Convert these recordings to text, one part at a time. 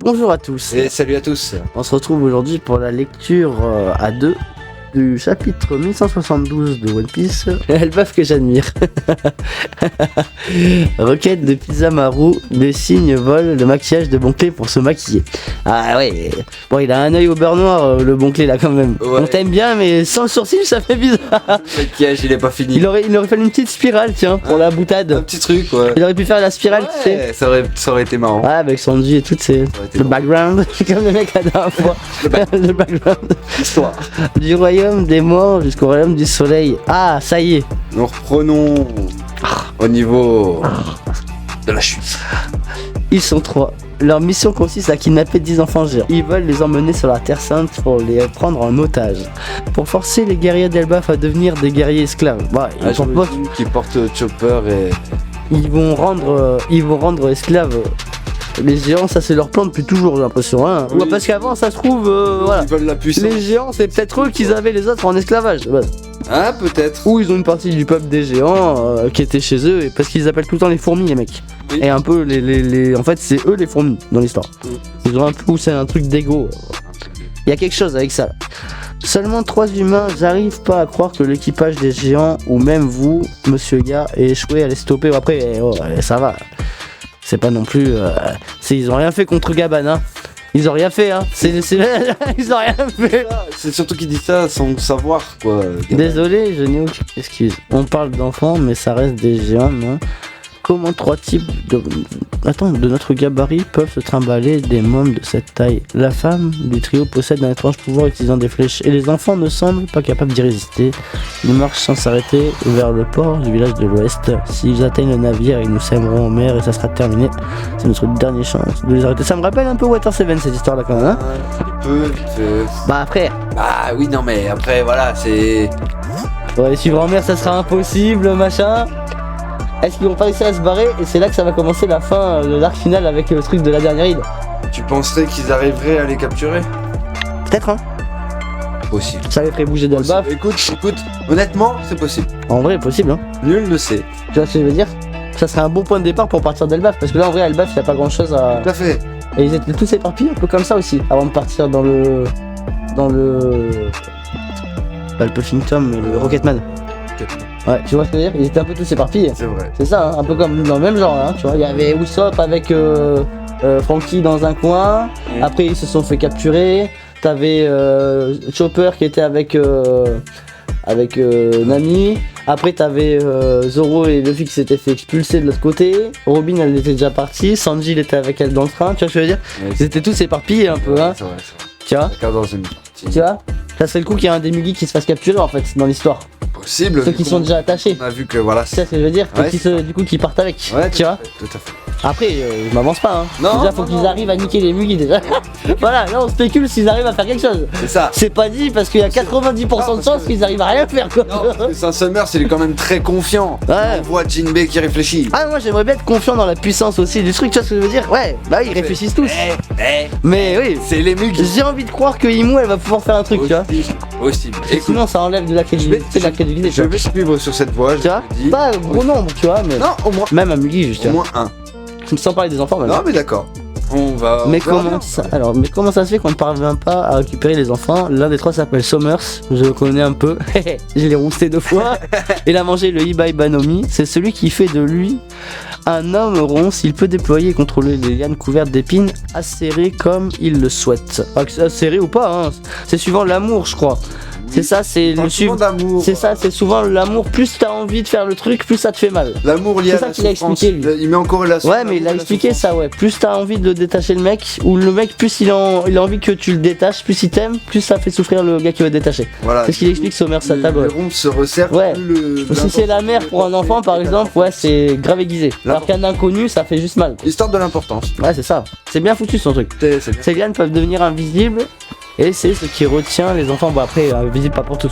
Bonjour à tous. Et salut à tous. On se retrouve aujourd'hui pour la lecture à deux du chapitre 1172 de One Piece, Elbaf que j'admire. Requête de Pizamaru, des signes volent le maquillage de Bonclé pour se maquiller. Ah ouais, bon il a un œil au beurre noir le Bonclé là quand même. Ouais. On t'aime bien mais sans le sourcil ça fait bizarre. Le maquillage il est pas fini. Il aurait fallu une petite spirale tiens pour la Un boutade. petit truc ouais. Il aurait pu faire la spirale tu sais. Ouais, ça aurait été marrant. Ouais avec Sanji et tout c'est été le bon. background comme le mec la dernière fois. Le background. Histoire. Du royaume des morts jusqu'au royaume du soleil. Ah, ça y est. Nous reprenons au niveau de la chute. Ils sont trois. Leur mission consiste à kidnapper 10 enfants géants. Ils veulent les emmener sur la Terre Sainte pour les prendre en otage. Pour forcer les guerriers d'Elbaf à devenir des guerriers esclaves. Ouais, Qui porte Chopper et... ils vont rendre esclaves les géants, ça c'est leur plan depuis toujours j'ai l'impression. Hein. Oui. Ouais, parce qu'avant ça se trouve, voilà. Ils veulent la puissance. Les géants c'est peut-être eux qui avaient les autres en esclavage. Ouais. Ah peut-être. Ou ils ont une partie du peuple des géants qui était chez eux et parce qu'ils appellent tout le temps les fourmis les mecs. Oui. Et un peu les en fait c'est eux les fourmis dans l'histoire. Ils ont un peu c'est un truc d'ego. Il y a quelque chose avec ça. Seulement 3 humains, j'arrive pas à croire que l'équipage des géants ou même vous, monsieur gars, ait échoué à les stopper. Après ça va. C'est pas non plus ils ont rien fait contre Gaban hein. Ils ont rien fait hein. Ils ont rien fait. C'est surtout qu'il dit ça sans savoir quoi. Désolé, je n'ai aucune excuse. On parle d'enfants, mais ça reste des géants, non? Comment 3 types de notre gabarit peuvent se trimballer des mômes de cette taille? La femme du trio possède un étrange pouvoir utilisant des flèches, et les enfants ne semblent pas capables d'y résister. Ils marchent sans s'arrêter vers le port du village de l'ouest. S'ils atteignent le navire, ils nous sèmeront en mer et ça sera terminé. C'est notre dernière chance de les arrêter. Ça me rappelle un peu Water Seven cette histoire là quand même, hein? Un peu vite fait. Bah après... Ah oui non mais après voilà c'est... Ouais, suivre en mer, ça sera impossible, machin. Est-ce qu'ils vont pas réussir à se barrer? Et c'est là que ça va commencer la fin de l'arc final avec le truc de la dernière île. Tu penserais qu'ils arriveraient à les capturer? Peut-être, hein? Possible. Ça les ferait bouger d'Elbaf. Écoute, honnêtement, c'est possible. En vrai, possible, hein? Nul ne sait. Tu vois ce que je veux dire? Ça serait un bon point de départ pour partir d'Elbaf. Parce que là, en vrai, Elbaf, il y a pas grand chose à. Tout à fait. Et ils étaient tous éparpillés un peu comme ça aussi. Avant de partir dans le. Pas le Puffington, mais le Rocketman. Ouais, tu vois ce que je veux dire? Ils étaient un peu tous éparpillés. C'est vrai. C'est ça, hein, un peu comme dans le même genre, hein, tu vois. Il y avait Usopp avec Franky dans un coin. Après, ils se sont fait capturer. T'avais Chopper qui était avec Nami. Après, t'avais Zoro et Luffy qui s'étaient fait expulser de l'autre côté. Robin, elle était déjà partie. Sanji, il était avec elle dans le train. Tu vois ce que je veux dire? Ouais, Ils étaient tous éparpillés un peu, hein. C'est vrai. Tu vois? Chacun dans une partie. Tu vois? Ça serait le coup qu'il y ait un des Mugi qui se fasse capturer en fait dans l'histoire. Possible. Ceux qui sont déjà attachés. On a vu que voilà. Tu sais ce que je veux dire? Ouais, Du coup, qui partent avec. Ouais, tu vois? Tout à fait. Après, je m'avance pas, hein. Non, déjà, faut non, qu'ils non. arrivent à niquer les Mugi déjà. Voilà, là, on spécule s'ils arrivent à faire quelque chose. C'est ça. C'est pas dit parce qu'il y a 90% de chances qu'ils arrivent à rien faire, quoi. Non, parce que Saint-Summers, il est quand même très confiant. Ouais. On voit Jinbei qui réfléchit. Ah, moi, j'aimerais bien être confiant dans la puissance aussi du truc, tu vois ce que je veux dire? Ouais, bah, ils réfléchissent tous. Mais oui, C'est les Mugi. j'ai envie de croire que Imu, elle va pouvoir faire un truc, tu vois. Possible. Et Écoute, sinon, ça enlève de la crédibilité, tu je vois. vais suivre sur cette voie. Tu vois? Je te dis. Pas gros nombre, tu vois, mais. Non, au moins. Même un Mugi, juste. Au moins un. Sans parler des enfants, même. Non, mais d'accord. On va. Mais on verra comment bien. ça, alors, mais comment ça se fait qu'on ne parvient pas à récupérer les enfants? L'un des trois s'appelle Somers, je le connais un peu, je l'ai rousté 2 fois. Il a mangé le Ibai Banomi, c'est celui qui fait de lui un homme rond s'il peut déployer et contrôler les lianes couvertes d'épines, acérées comme il le souhaite. Acérées ou pas, hein. C'est suivant l'amour, je crois. C'est ça, c'est le Sentiment d'amour. C'est ça, c'est souvent l'amour. Plus t'as envie de faire le truc, plus ça te fait mal. L'amour lié C'est à ça la qu'il a souffrance. expliqué, lui. Il met en corrélation. Ouais, mais il a expliqué ça, ouais. Plus t'as envie de détacher le mec, ou le mec, plus il a envie que tu le détaches, plus il t'aime, plus ça fait souffrir le gars qui va détacher. Voilà. C'est ce qu'il explique Somers à table. Le rond se resserre. Ouais. plus le- Si c'est la mère pour un enfant, par exemple, ouais, c'est grave aiguisé. Alors qu'un inconnu, ça fait juste mal. Histoire de l'importance. Ouais, c'est ça. C'est bien foutu son truc. C'est bien. Ces lianes peuvent devenir invisibles. Et c'est ce qui retient les enfants. Bon, après, invisibles pas pour tous.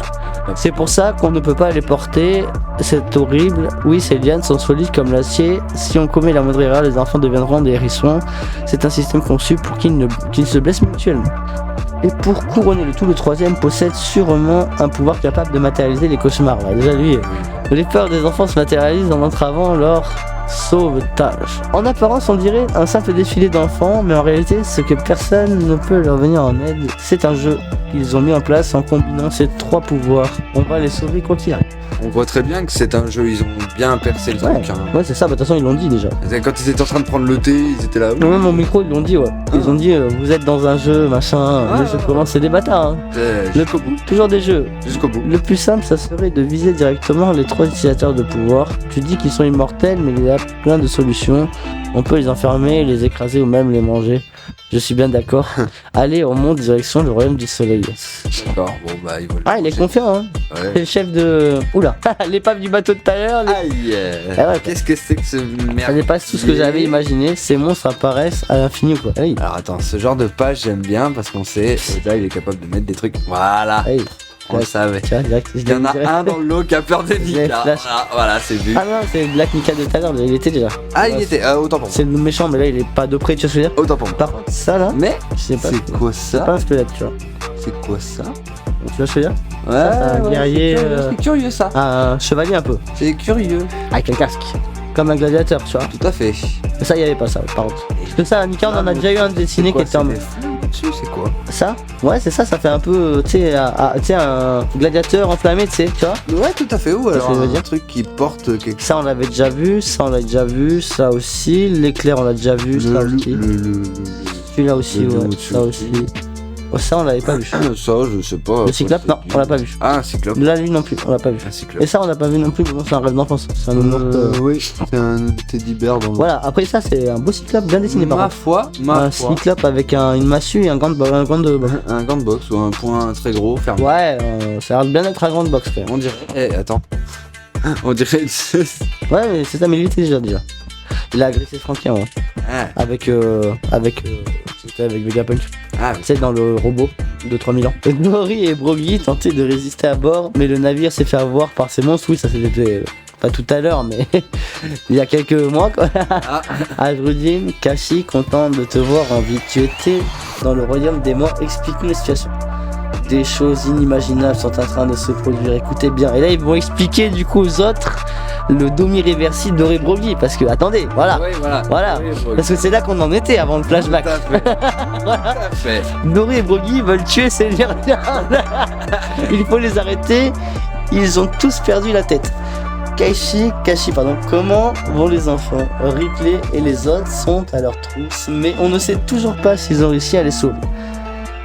C'est pour ça qu'on ne peut pas les porter. C'est horrible. Oui, ces lianes sont solides comme l'acier. Si on commet la moindre erreur, les enfants deviendront des hérissons. C'est un système conçu pour qu'ils se blessent mutuellement. Et pour couronner le tout, le troisième possède sûrement un pouvoir capable de matérialiser les cauchemars. Ouais, déjà lui, les peurs des enfants se matérialisent en entravant leur Sauvetage. En apparence, on dirait un simple défilé d'enfants, mais en réalité, ce que personne ne peut leur venir en aide, c'est un jeu qu'ils ont mis en place en combinant ces 3 pouvoirs. On va les sauver quoi qu'il arrive. On voit très bien que c'est un jeu, ils ont bien percé le truc. Hein. Ouais, c'est ça, bah, de toute façon, ils l'ont dit déjà. Quand ils étaient en train de prendre le thé, ils étaient là. Même au micro, ils l'ont dit, ouais. Ils ont dit, vous êtes dans un jeu, machin, le jeu commence, c'est des bâtards. Hein. Jusqu'au bout. Toujours des jeux. Jusqu'au bout. Le plus simple, ça serait de viser directement les 3 utilisateurs de pouvoir. Tu dis qu'ils sont immortels, mais il y a plein de solutions. On peut les enfermer, les écraser ou même les manger. Je suis bien d'accord. Allez, on monte direction le royaume du soleil. D'accord, bon bah ils veulent. Ah, il est confiant, hein. Ouais. C'est le chef de... Oula, l'épave du bateau de tout à l'heure. Aïe. Ah ouais, Qu'est-ce que c'est que ce ça merde? dépasse tout ce que j'avais imaginé. Ces monstres apparaissent à l'infini ou quoi. Allez. Alors attends, ce genre de page j'aime bien parce qu'on sait, Oda il est capable de mettre des trucs. Voilà, Allez. on le savait. Tiens, direct. Il y en a un dans le lot qui a peur de Nika. Flash. Voilà, c'est vu. Ah non, c'est Black Nika de tout à l'heure, il était déjà. Ah, il était. Autant pour moi. C'est le méchant, mais là il est pas de près, tu vois ce que je veux dire. Autant pour moi. Par contre, ça là, Mais je sais pas. c'est quoi C'est pas ça? un squelette, tu vois. C'est quoi ça? Tu vois ce que je veux dire. Ouais, un guerrier, c'est curieux ça. Un chevalier un peu, C'est curieux. avec un casque. Comme un gladiateur, tu vois. Tout à fait. Mais ça, il y avait pas ça, par contre. Parce que ça, à Nika, on en a déjà eu un dessiné qui était en mode. C'est quoi? Ça Ouais, c'est ça, ça fait un peu, tu sais, un gladiateur enflammé, tu sais, tu vois. Ouais, tout à fait. Ou alors que je veux un dire. truc qui porte quelque chose. Ça, on l'avait déjà vu, ça, on l'a déjà vu, ça aussi. L'éclair, on l'a déjà vu, ça aussi. Celui-là aussi, le ouais, loup ça aussi. Oh, ça, on l'avait pas vu. Ça, je sais pas. Le cyclope, non, on l'a pas vu. Ah, un cyclope. Là, lui non plus, on l'a pas vu. Un cyclope. Et ça, on l'a pas vu non plus, mais bon, c'est un rêve d'enfance. C'est un nounours. Oui, c'est un teddy bear dans le. Voilà, après ça, c'est un beau cyclope bien dessiné par Ma contre. foi, Un cyclope avec une massue et un gant de boxe. Un gant de boxe ou un point très gros fermé. Ouais, ça a l'air bien d'être un gant de boxe, frère. On dirait. Eh, attends. On dirait. Ouais, mais c'est ça, mais il était déjà. Il a agressé Frankie, ouais. Ah, C'était avec Vegapunk. ah, C'est dans le robot de 3000 ans. Nori et Brogy tentaient de résister à bord, mais le navire s'est fait avoir par ces monstres. Oui, ça c'était pas tout à l'heure, mais il y a quelques mois quoi. ah. Ajrudim, Kashi, content de te voir en vie. Tu étais dans le royaume des morts. Explique-nous la situation. Des choses inimaginables sont en train de se produire. Écoutez bien. Et là, ils vont expliquer du coup aux autres le Domi réversible d'Ori Brogy. Parce que, attendez, voilà. Oui, voilà. Voilà. Oui, Brogy. Parce que c'est là qu'on en était avant le flashback. Tout à fait. Tout à fait. Nori et Brogy veulent tuer ces derniers. Il faut les arrêter. Ils ont tous perdu la tête. Kashi, comment vont les enfants? Ripley et les autres sont à leur trousse, mais on ne sait toujours pas s'ils ont réussi à les sauver.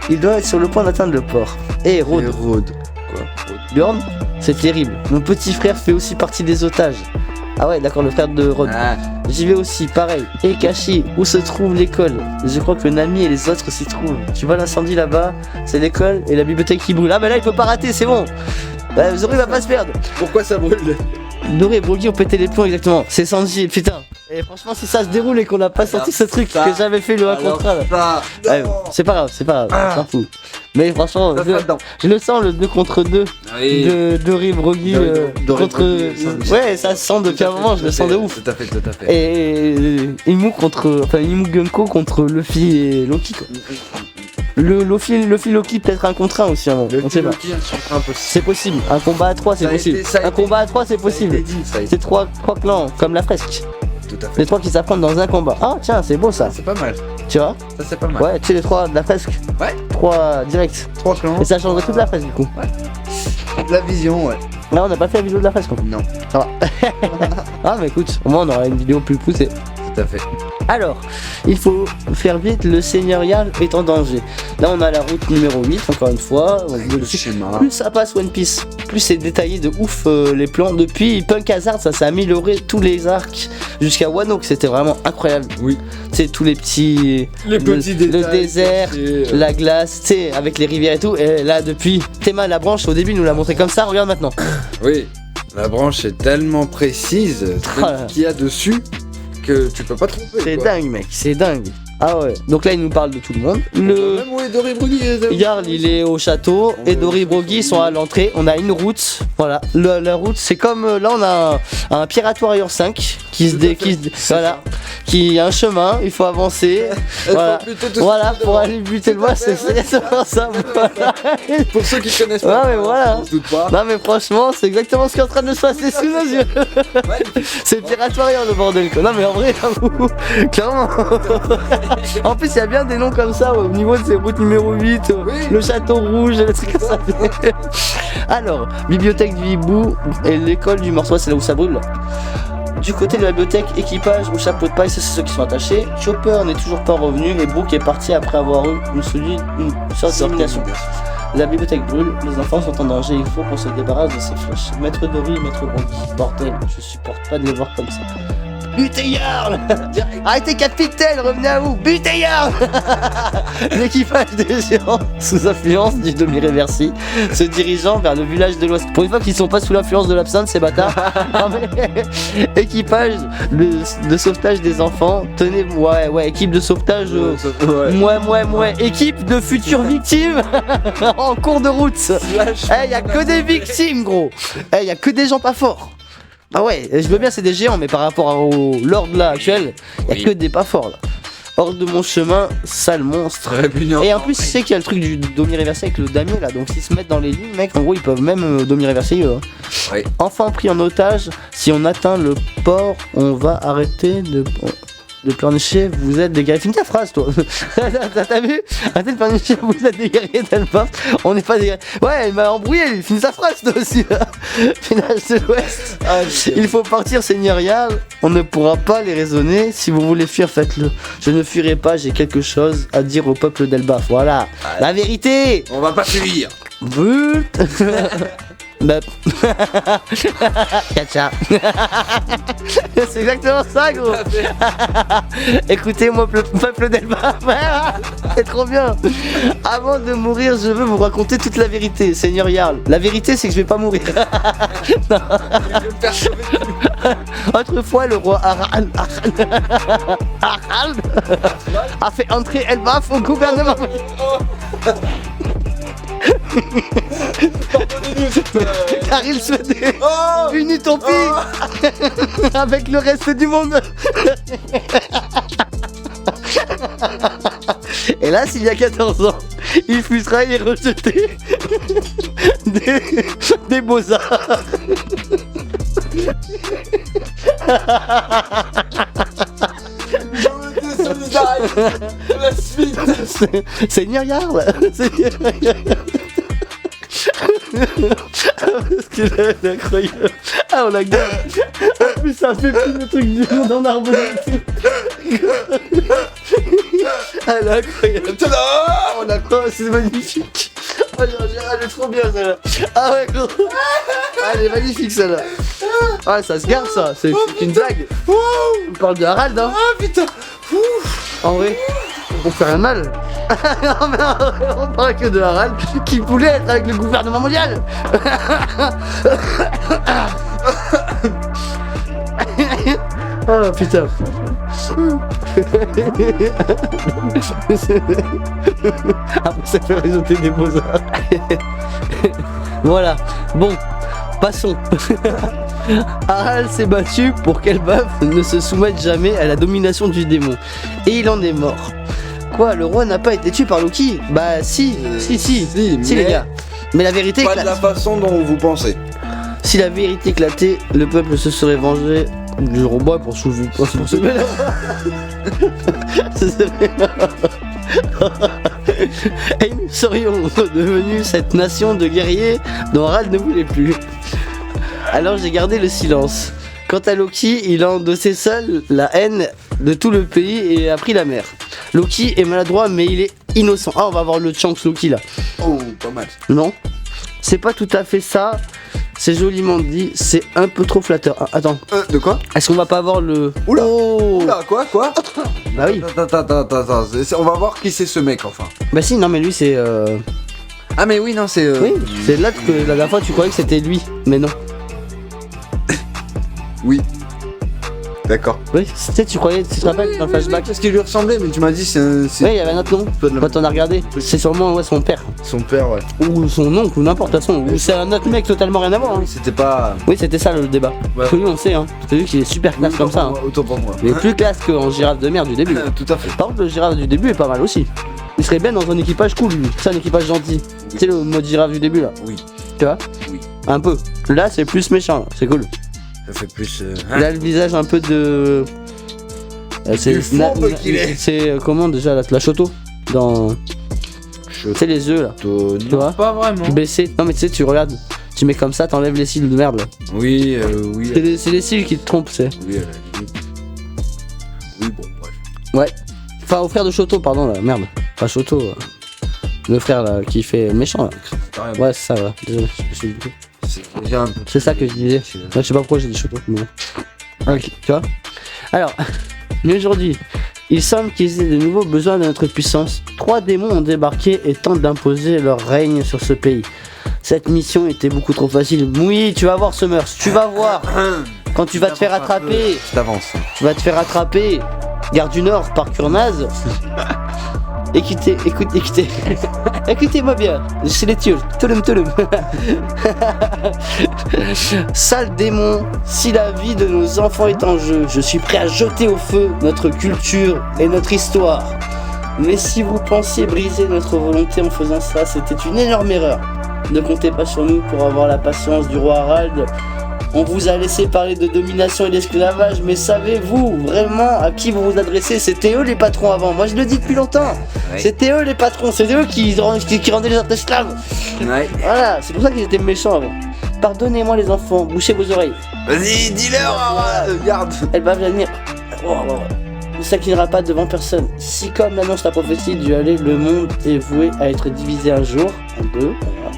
Ils doivent être sur le point d'atteindre le port. Et Rhodes, Rhodes. Quoi? Bjorn, c'est terrible. Mon petit frère fait aussi partie des otages. Ah ouais, d'accord, le frère de Rhodes. Ah, J'y vais aussi, pareil. Et Kashi, où se trouve l'école? Je crois que Nami et les autres s'y trouvent. Tu vois l'incendie là-bas? C'est l'école et la bibliothèque qui brûle. Ah bah là, il peut pas rater, c'est bon. Bah, Zoro il va pas se perdre. pourquoi ça brûle? Nori et Brogy ont pété les plombs exactement. C'est Sanji, putain. Et franchement, si ça se déroule et qu'on n'a pas sorti ce truc ça- que j'avais fait le 1 Alors contre 1 là. ça, Ouais, non. c'est pas grave, on s'en fout. Mais franchement, Ça, dedans. je le sens le 2 contre 2 Oui. de Nori et Brogy Dori contre. Brogy, Sanji. Ouais, ça se sent depuis un moment, je le sens de ouf. Tout à fait, tout à fait. Et Imu Gunko contre Luffy et Loki quoi. Luffy Loki peut-être un contre 1 aussi avant, on sait pas. C'est possible, un combat à 3 c'est Ça a possible. été- ça a Un été- combat à 3 c'est possible. C'est trois clans, comme la fresque. Tout à fait. Les 3 qui s'affrontent dans un combat. Ah tiens, c'est beau ça, C'est pas mal. tu vois. Ça, c'est pas mal. Ouais, tu sais les 3 de la fresque. Ouais. 3 direct. 3 clans. Et ça changerait toute la fresque du coup. La vision, ouais. Là on n'a pas fait la vidéo de la fresque. Quoi. Non. Ah mais écoute, au moins on aura une vidéo plus poussée. Tout à fait. Alors, il faut faire vite, le seigneurial est en danger. Là on a la route numéro 8, encore une fois. Le schéma. Plus ça passe One Piece, plus c'est détaillé de ouf les plans. Depuis Punk Hazard, ça s'est amélioré tous les arcs jusqu'à Wano, que c'était vraiment incroyable. Oui. C'est tous les petits. Les petits détails. Le désert, cachés, la glace, tu sais, avec les rivières et tout. Et là, depuis Théma, la branche, au début, il nous l'a montré comme ça, regarde maintenant. Oui. La branche est tellement précise, Oh là là. qu'il y a dessus, que tu peux pas tromper. C'est quoi. dingue, mec, c'est dingue. Ah ouais, donc là, il nous parle de tout le monde. Le. Même où est Dori Brogy Yarl il est au château et Dori Brogy sont à l'entrée. On a une route, voilà. La route c'est comme là on a un Pirate Warrior 5 voilà, qui a un chemin, il faut avancer. Voilà, voilà pour aller buter le boss, c'est exactement ça. Voilà. Pour ceux qui connaissent pas, Ouais, mais voilà. on se doute pas. Non mais franchement, c'est exactement ce qui est en train de se passer sous nos yeux. C'est Pirate Warrior le bordel quoi. Non mais en vrai, j'avoue, clairement. En plus, il y a bien des noms comme ça au niveau de ces routes numéro 8, le château rouge, les trucs comme ça. Alors, bibliothèque du hibou et l'école du morceau, c'est là où ça brûle. Du côté de la bibliothèque, équipage au chapeau de paille, c'est ceux qui sont attachés. Chopper n'est toujours pas revenu et Brooke est parti après avoir eu une sorte de réputation. La bibliothèque brûle, les enfants sont en danger, il faut qu'on se débarrasse de ces flèches. Maître Dory, Maître Brandy, bordel, je supporte pas de les voir comme ça. Butez Yarl. Arrêtez capitaine, revenez à vous. Butez Yarl. L'équipage des géants, sous influence du demi-réversi, se dirigeant vers le village de l'Ouest. Pour une fois qu'ils sont pas sous l'influence de l'absinthe, ces bâtards. Équipage de sauvetage des enfants. Tenez, ouais, équipe de sauvetage. Équipe de futures victimes en cours de route. Y a que des victimes, gros. Y a que des gens pas forts. Ah ouais, je veux bien, c'est des géants, mais par rapport au Lord là actuel, y a que des pas forts là. Hors de mon chemin, sale monstre. Et en plus, tu sais qu'il y a le truc du demi-réversé avec le damier là, donc s'ils se mettent dans les lignes, mec, en gros, ils peuvent même demi-réverser eux. Oui. Enfant pris en otage, si on atteint le port, on va arrêter de pleurnicher, vous êtes des guerriers. Finis ta phrase, toi. T'as vu? Arrêtez de pleurnicher, vous êtes des guerriers d'Alpha. On n'est pas des guerriers. Ouais, il m'a embrouillé, finis sa phrase, toi aussi. Village de l'Ouest. Il faut partir, Seigneur Yarl. On ne pourra pas les raisonner. Si vous voulez fuir, faites-le. Je ne fuirai pas, j'ai quelque chose à dire au peuple d'Elbaf. Voilà. La vérité. On va pas fuir. But. Cacha. C'est exactement ça, gros. Écoutez-moi, peuple d'Elba. C'est trop bien. Avant de mourir, je veux vous raconter toute la vérité, Seigneur Yarl. La vérité, c'est que je vais pas mourir. Autrefois, le roi Harald a fait entrer Elbaf au gouvernement. Car il souhaitait une utopie avec le reste du monde. Hélas, il y a 14 ans, il fut trahi et rejeté des beaux-arts. La suite. Seigneur Yarl. Parce que là, elle est incroyable. Ah, on la garde. En plus, ça fait plus le truc du monde en arbre. Elle est incroyable. On la croit, c'est magnifique. Oh, elle est trop bien celle-là. Ah ouais, gros. Ah, elle est magnifique celle-là. Ah, ça se garde ça, c'est une blague. On parle de Harald, hein. Ah putain. En vrai, on fait rien de mal. Non mais on parle que de Harald qui voulait être avec le gouvernement mondial. Oh putain. Après ça fait réseauter des beaux-arts. Voilà, bon, passons. Harald s'est battu pour qu'Elbaf ne se soumette jamais à la domination du démon. Et il en est mort. Quoi, le roi n'a pas été tué par Loki? Bah si les gars. Mais la vérité pas éclate. de la façon dont vous pensez. Si la vérité éclatait, le peuple se serait vengé du robot pour soulever. Et nous serions devenus cette nation de guerriers dont Harald ne voulait plus. Alors j'ai gardé le silence. Quant à Loki, il a endossé seul la haine de tout le pays et a pris la mer. Loki est maladroit mais il est innocent. Ah, on va voir le Chunks Loki là. Oh, pas mal. Non, c'est pas tout à fait ça. C'est joliment dit, c'est un peu trop flatteur. Ah, attends. De quoi? Est-ce qu'on va pas voir le... Oula. Oh. Oula, quoi? Bah oui. Attends. On va voir qui c'est ce mec enfin. Bah si, non mais lui c'est... Ah mais oui, non, c'est... Oui, c'est là que la dernière fois tu croyais que c'était lui, mais non. Oui. D'accord. Oui, tu sais, tu croyais, tu te rappelles dans le flashback? Parce qu'il lui ressemblait, mais tu m'as dit c'est Oui, il y avait un autre nom. Quand on a regardé, c'est sûrement ouais, son père. son père, ouais. Ou son oncle, ou n'importe, de toute façon. Ou c'est un autre mec totalement rien à voir. Hein. C'était pas. Oui, c'était ça le débat. Ouais. Parce que lui, on sait, hein. T'as vu qu'il est super classe comme ça. Hein. Autant pour moi. Il est plus classe qu'en girafe de merde du début. Tout à fait. Par contre, le girafe du début est pas mal aussi. Il serait bien dans un équipage cool, lui. C'est un équipage gentil. Tu sais, le mode girafe du début là. Oui. Tu vois? Oui. Un peu. Là, c'est plus méchant, là. C'est cool. Ça fait plus. Il a le visage un peu de. fourbe qu'il est. C'est comment déjà la Choto dans. Tu sais les œufs là. Tu vois? Pas vraiment. Baissé. Non mais tu sais, tu regardes. Tu mets comme ça, t'enlèves les cils de merde là. Oui, oui. C'est les cils qui te trompent, c'est. Oui, à la limite. Oui, bon, bref. Ouais. Enfin, au frère de Choto, pardon là. Merde. Pas Choto. Le frère là qui fait le méchant là. Carrément. Ouais, c'est ça, ouais. Désolé, je suis du C'est déjà un peu. C'est ça que je disais. Ouais, je sais pas pourquoi j'ai dit Choto. Mais bon. Ok, tu vois. Alors, mais aujourd'hui, il semble qu'ils aient de nouveau besoin de notre puissance. 3 démons ont débarqué et tentent d'imposer leur règne sur ce pays. Cette mission était beaucoup trop facile. Oui, tu vas voir Summers, tu vas voir. Quand tu vas te faire attraper, Je t'avance. tu vas te faire attraper. Gare du Nord par Kurnaz. Écoutez, écoutez-moi bien, c'est les Turcs, Tulum. Sale démon, si la vie de nos enfants est en jeu, je suis prêt à jeter au feu notre culture et notre histoire. Mais si vous pensiez briser notre volonté en faisant ça, c'était une énorme erreur. Ne comptez pas sur nous pour avoir la patience du roi Harald. On vous a laissé parler de domination et d'esclavage, mais savez-vous vraiment à qui vous vous adressez? C'était eux les patrons avant, moi je le dis depuis longtemps. Ouais. C'était eux les patrons, c'était eux qui rendaient les autres esclaves. Ouais. Voilà, c'est pour ça qu'ils étaient méchants avant. Pardonnez-moi les enfants, bouchez vos oreilles. Vas-y, dis-leur, regarde. Elle va venir. Ne s'inclinera pas devant personne. Si comme l'annonce la prophétie du aller, le monde est voué à être divisé un jour, en deux, voilà.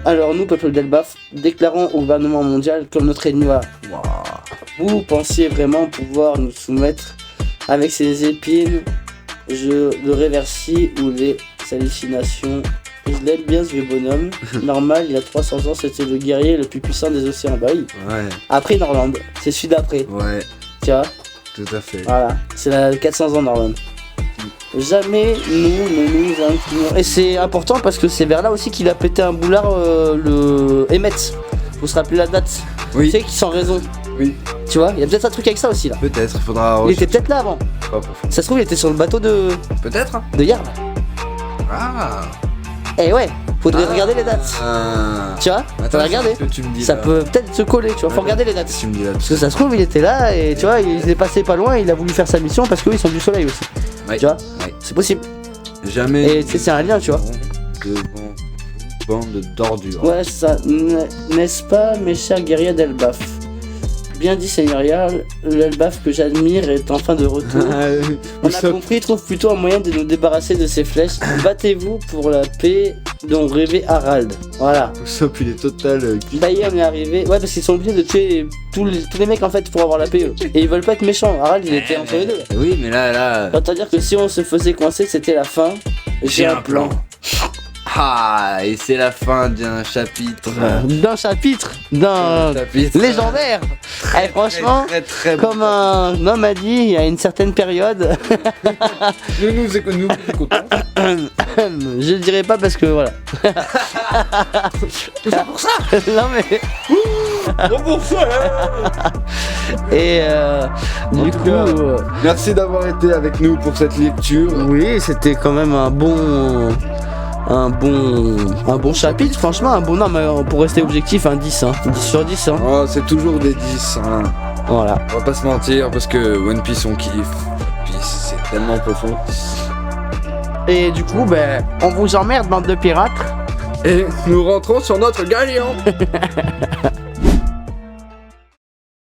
Alors nous, peuple d'Elbaf, déclarons au gouvernement mondial comme notre ennemi. Voilà. Vous pensiez vraiment pouvoir nous soumettre avec ces épines, le réversi ou les hallucinations. Je l'aime bien ce vieux bonhomme. Normal, il y a 300 ans, c'était le guerrier le plus puissant des océans. Bah oui. Ouais, Après Norland, c'est celui d'après. ouais, Tu vois, tout à fait. voilà, c'est la 400 ans Norland. Jamais nous ne nous inclinons. Et c'est important parce que c'est vers là aussi qu'il a pété un boulard, le Emmet. Vous se rappelez la date? Oui. Tu sais, qui sans raison. Oui. Tu vois, il y a peut-être un truc avec ça aussi là. Peut-être, il faudra. Il était peut-être là avant. Pas pour- Ça se trouve, il était sur le bateau de Peut-être. Jarl. Ah. Eh ouais, faudrait regarder les dates. Tu vois, faudrait regarder. Que tu me dis Ça là. peut peut-être se coller, tu vois, faut regarder les dates. Tu me dis là. Parce que ça se trouve, il était là et tu vois, il est passé pas loin, il a voulu faire sa mission parce qu'eux ils sont du soleil aussi. Ouais. Tu vois, Ouais. c'est possible. Jamais. Et tu sais, c'est un lien, tu vois. Devant bande d'ordures. Ouais, ça, n'est-ce pas, mes chers guerriers d'Elbaf? Bien dit, seigneurial, l'Elbaf que j'admire est enfin de retour. On a compris, trouve plutôt un moyen de nous débarrasser de ces flèches. Battez-vous pour la paix dont rêvait Harald. Voilà. Sauf il est total. Ça y est, on est arrivé. Ouais, parce qu'ils sont obligés de tuer tous les mecs en fait pour avoir la paix. Eux. Et ils veulent pas être méchants. Harald, il était entre les deux. Oui, mais là. C'est-à-dire que si on se faisait coincer, c'était la fin. J'ai un plan. Ah, et c'est la fin d'un chapitre. D'un chapitre, d'un chapitre. légendaire. Eh, franchement, Très comme un homme a dit, il y a une certaine période. Nous écoutons. Je le dirai pas parce que voilà. C'est pour ça. Non mais. Et du coup, Merci d'avoir été avec nous pour cette lecture. oui, c'était quand même un bon chapitre, franchement, un bon nom, mais pour rester objectif, un 10, hein. 10 sur 10, hein. Oh, c'est toujours des 10, hein. Voilà. On va pas se mentir parce que One Piece on kiffe. One Piece c'est tellement profond. Et du coup, ben, on vous emmerde, bande de pirates. Et nous rentrons sur notre galion.